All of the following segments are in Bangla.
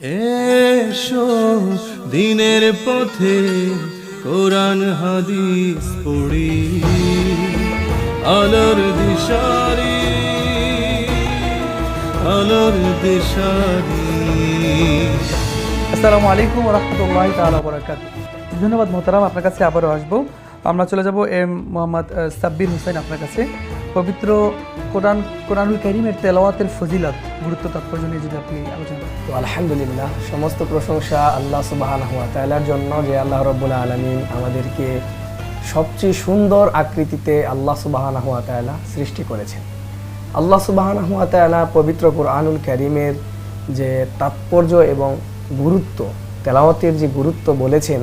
এসো দিনের পথে কোরআন হাদিস পড়ি, আলোর দিশারি আলোর দিশারি। আসসালামু আলাইকুম ওয়া রাহমাতুল্লাহি তাআলা ওয়া বারাকাতুহু। ধন্যবাদ মোহতারাম, আপনার কাছে আবারও আসবো। আমরা চলে যাব এম মোহাম্মদ সাব্বির হোসেন আপনার কাছে। পবিত্র কোরআনুল কারীমের তেলাওয়াতের ফজিলত, গুরুত্ব, তাৎপর্য নিয়ে যদি আপনি আলোচনা করেন। তো আলহামদুলিল্লাহ, সমস্ত প্রশংসা আল্লাহ সুবহানাহু ওয়া তাআলার জন্য, যে আল্লাহ রাব্বুল আলামিন আমাদেরকে সবচেয়ে সুন্দর আকৃতিতে আল্লাহ সুবহানাহু ওয়া তাআলা সৃষ্টি করেছেন। আল্লাহ সুবহানাহু ওয়া তাআলা পবিত্র কোরআনুল কারীমের যে তাৎপর্য এবং গুরুত্ব, তেলাওয়াতের যে গুরুত্ব বলেছেন,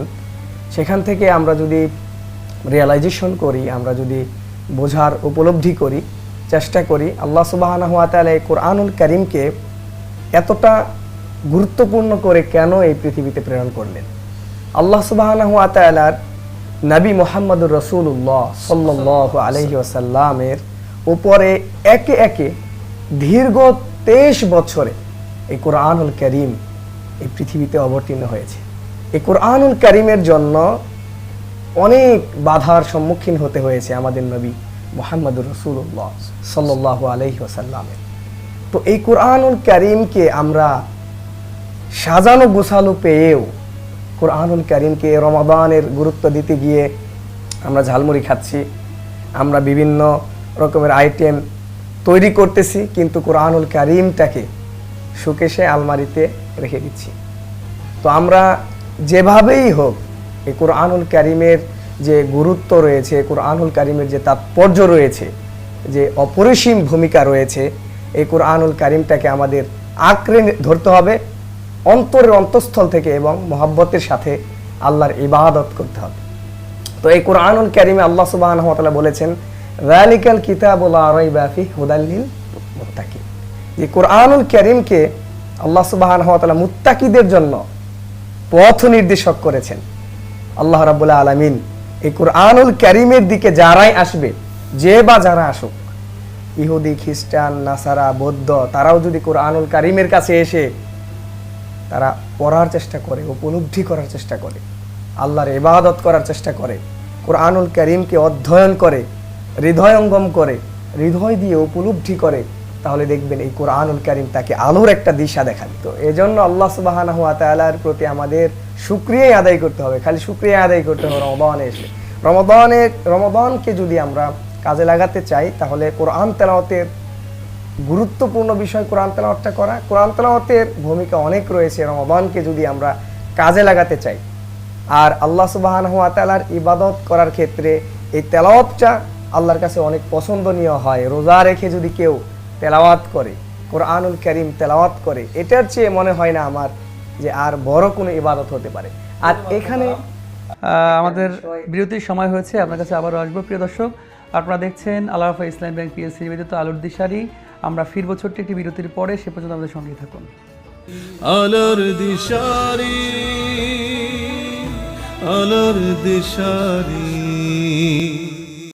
সেখান থেকে আমরা যদি রিয়ালাইজেশন করি, আমরা যদি বোঝার উপলব্ধি করি, চেষ্টা করি, আল্লাহ সুবহানাহু ওয়া তাআলা এই কোরআনুল কারীমকে এতটা গুরুত্বপূর্ণ করে কেন এই পৃথিবীতে প্রেরণ করলেন। আল্লাহ সুবহানাহু ওয়া তাআলার নবী মুহাম্মদুর রাসূলুল্লাহ সাল্লাল্লাহু আলাইহি ওয়াসাল্লামের উপরে একে একে দীর্ঘ 23 বছরে এই কোরআনুল কারীম এই পৃথিবীতে অবতীর্ণ হয়েছে। এই কোরআনুল কারীমের জন্য অনেক বাধার সম্মুখীন হতে হয়েছে আমাদের নবী মুহাম্মদুর রাসূলুল্লাহ সাল্লাল্লাহু আলাইহি ওয়াসাল্লামের। তো এই কোরআনুল কারীমকে আমরা সাজানো গোছালো পেয়েও, কোরআনুল কারীমকে রমাদানের গুরুত্ব দিতে গিয়ে আমরা ঝালমুড়ি খাচ্ছি, আমরা বিভিন্ন রকমের আইটেম তৈরি করতেছি, কিন্তু কোরআনুল কারীমটাকে শোকেসে আলমারিতে রেখে দিচ্ছি। তো আমরা যেভাবেই হোক এই কোরআনুল কারীমের যে গুরুত্ব রয়েছে, কোরআনুল কারীমের যে তাৎপর্য রয়েছে, যে অপরিসীম ভূমিকা রয়েছে, এই কোরআনুল কারীমটাকে আমাদের আঁকড়ে ধরতে হবে অন্তরের অন্তঃস্থল থেকে এবং মহব্বতের সাথে আল্লাহর ইবাদত করতে হবে। তো এই কোরআনুল কারীমে আল্লাহ সুবহানাহু ওয়া তাআলা বলেছেন, যালিকাল কিতাবু লা রাইবা ফিহি হুদাল লিল মুত্তাকিন। এই কোরআনুল কারীমকে আল্লাহ সুবহানাহু ওয়া তাআলা মুত্তাকিদের জন্য পথ নির্দেশক করেছেন। আল্লাহ রাব্বুল আলামিন এই কোরআনুল কারীমের দিকে যারাই আসবে, যে বা যারা আসুক, ইহুদি, খ্রিস্টান, নাসারা, বৌদ্ধ, তারাও যদি কোরআনুল কারীমের কাছে এসে তারা পড়ার চেষ্টা করে, উপলব্ধি করার চেষ্টা করে, আল্লাহর ইবাদত করার চেষ্টা করে, কোরআনুল কারীমকে অধ্যয়ন করে, হৃদয়ঙ্গম করে, হৃদয় দিয়ে উপলব্ধি করে, তাহলে দেখবেন এই কোরআনুল কারীম তাকে আলোর একটা দিশা দেখাবে। তো এজন্য আল্লাহ সুবহানাহু ওয়া তাআলার প্রতি আমাদের শুকরিয়া আদায় করতে হবে। খালি শুকরিয়া আদায় করতে হবে রমাদানে এসে। রমাদানকে যদি আমরা কাজে লাগাতে চাই, তাহলে কোরআন তেলাওয়াতের গুরুত্বপূর্ণ বিষয় কোরআন তেলাওয়াতটা করা। কোরআন তেলাওয়াতের ভূমিকা অনেক রয়েছে রমাদানকে যদি আমরা কাজে লাগাতে চাই। আর আল্লাহ সুবহানাহু ওয়া তাআলার ইবাদত করার ক্ষেত্রে এই তেলাওয়াতটা আল্লাহর কাছে অনেক পছন্দনীয় হয়। রোজা রেখে যদি কেউ তেলাওয়াত করে, কোরআনুল কারীম তেলাওয়াত করে, এটার চেয়ে মনে হয় না আমার যে আর বড় কোনো ইবাদত হতে পারে। আর এখানে আমাদের বিরতির সময় হয়েছে, আপনার কাছে আবারও আসবো। প্রিয় দর্শক, আপনারা দেখছেন আল ওয়াফা ইসলামী ব্যাংক পিএলসি নিবেদিত আলোর দিশারি। আমরা ফিরবো ছোট্ট একটি বিরতির পরে, সে পর্যন্ত আমাদের সঙ্গেই থাকুন। আলোর দিশারি আলোর দিশারি।